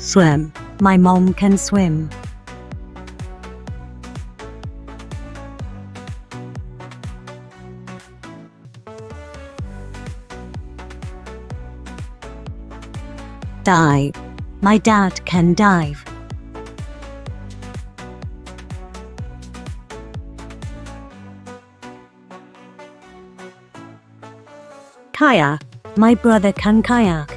Swim. My mom can swim. Dive. My dad can dive. Kayak. My brother can kayak.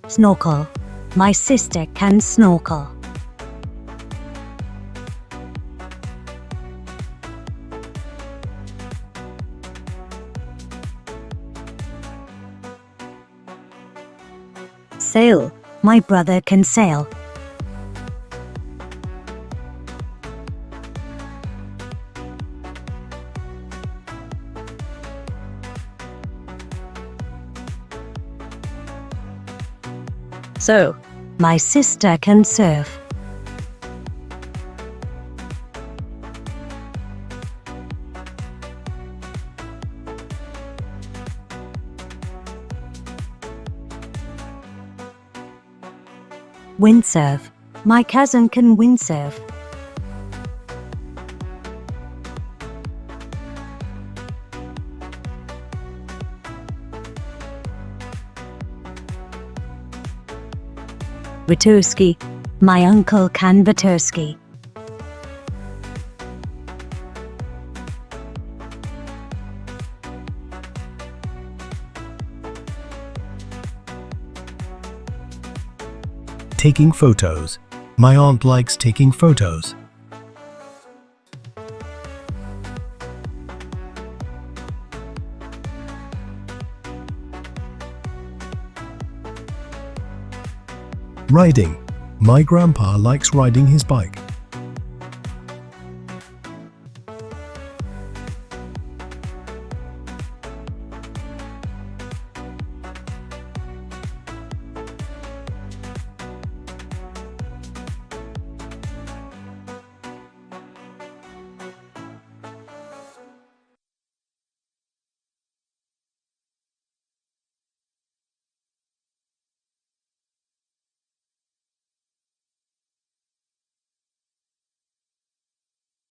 Snorkel. My sister can snorkel. Sail. My brother can sail. Surf. My sister can surf. Windsurf. My cousin can windsurf. Waterski. My uncle can waterski. Taking photos. My aunt likes taking photos. Riding. My grandpa likes riding his bike.